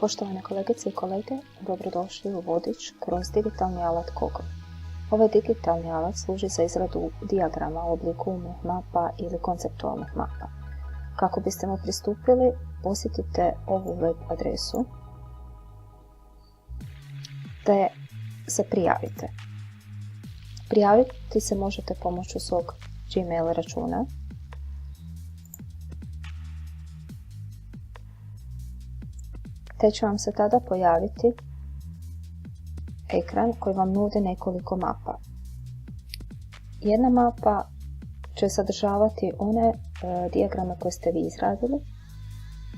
Poštovane kolegice i kolege, dobrodošli u vodič kroz digitalni alat Google. Ovaj digitalni alat služi za izradu dijagrama u obliku umnih mapa ili konceptualnih mapa. Kako biste mu pristupili, posjetite ovu web adresu te se prijavite. Prijaviti se možete pomoću svog Gmail računa. Te će vam se tada pojaviti ekran koji vam nudi nekoliko mapa. Jedna mapa će sadržavati one dijagrame koje ste vi izradili.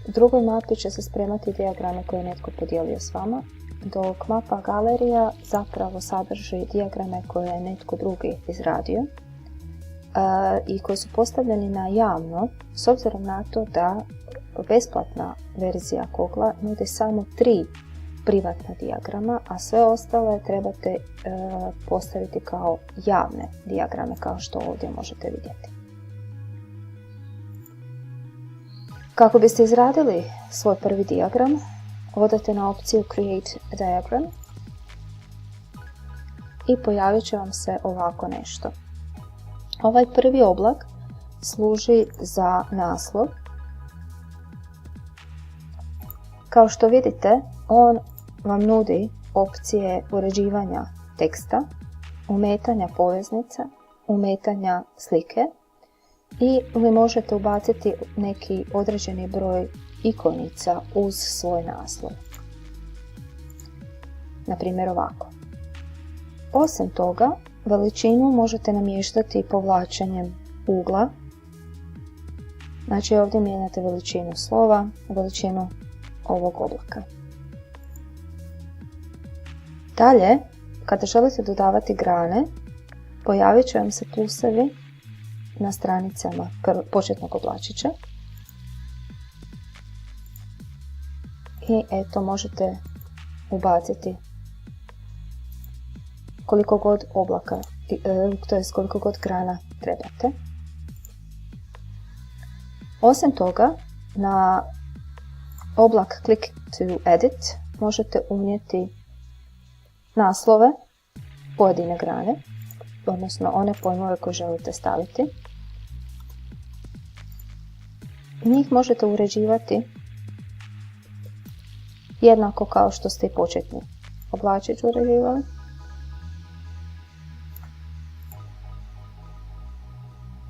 U drugoj mapi će se spremati dijagrame koje je netko podijelio s vama, dok mapa galerija zapravo sadrži dijagrame koje je netko drugi izradio i koji su postavljeni na javno, s obzirom na to da besplatna verzija Google nudi samo 3 privatna dijagrama, a sve ostale trebate postaviti kao javne dijagrame, kao što ovdje možete vidjeti. Kako biste izradili svoj prvi dijagram, odete na opciju Create Diagram i pojavit će vam se ovako nešto. Ovaj prvi oblak služi za naslov. Kao što vidite, on vam nudi opcije uređivanja teksta, umetanja poveznica, umetanja slike ili možete ubaciti neki određeni broj ikonica uz svoj naslov. Na primjer ovako. Osim toga, veličinu možete namještati povlačenjem ugla. Znači ovdje mijenjate veličinu slova, veličinu ovog oblaka. Dalje, kada želite dodavati grane, pojavit će vam se plusevi na stranicama početnog oblačića. I eto, možete ubaciti koliko god oblaka, to jest koliko god grana trebate. Osim toga, na oblak Click to Edit možete unijeti naslove pojedine grane, odnosno one pojmove koje želite staviti. Njih možete uređivati jednako kao što ste i početni oblačić uređivali.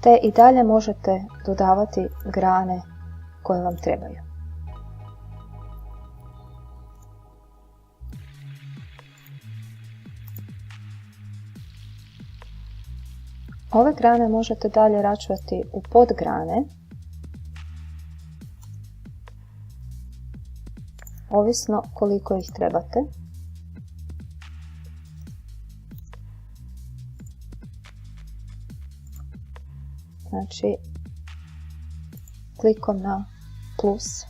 Te i dalje možete dodavati grane koje vam trebaju. Ove grane možete dalje računati u podgrane, ovisno koliko ih trebate. Znači, klikom na plus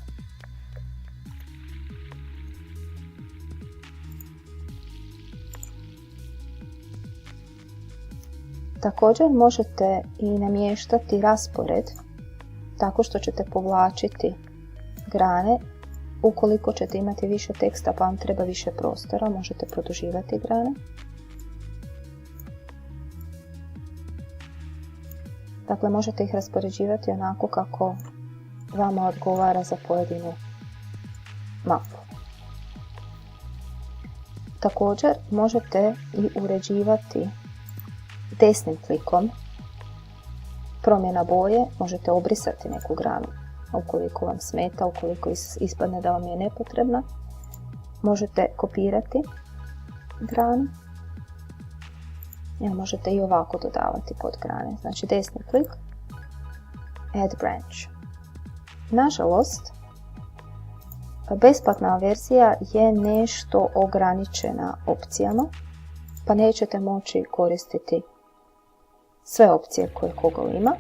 također možete i namještati raspored tako što ćete povlačiti grane. Ukoliko ćete imati više teksta pa vam treba više prostora, možete produživati grane. Dakle, možete ih raspoređivati onako kako vama odgovara za pojedinu mapu. Također možete i uređivati desnim klikom promjena boje, možete obrisati neku granu ukoliko vam smeta, ukoliko ispadne da vam je nepotrebna. Možete kopirati granu. Možete i ovako dodavati podgrane. Znači desni klik, Add Branch. Nažalost, besplatna verzija je nešto ograničena opcijama, pa nećete moći koristiti sve opcije koje Google ima.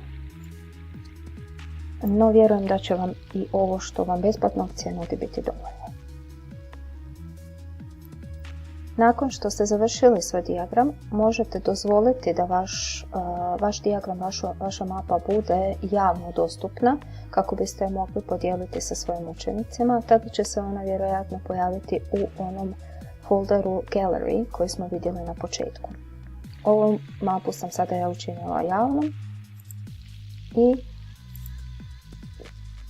No, vjerujem da će vam i ovo što vam besplatna opcija nudi biti dovoljno. Nakon što ste završili svoj dijagram, možete dozvoliti da vaš dijagram, vaša mapa bude javno dostupna kako biste je mogli podijeliti sa svojim učenicima. Tada će se ona vjerojatno pojaviti u onom folderu Gallery koji smo vidjeli na početku. Ovu mapu sam sada ja učinila javnom i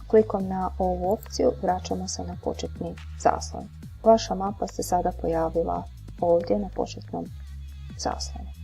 klikom na ovu opciju vraćamo se na početni zaslon. Vaša mapa se sada pojavila ovdje na početnom zaslonu.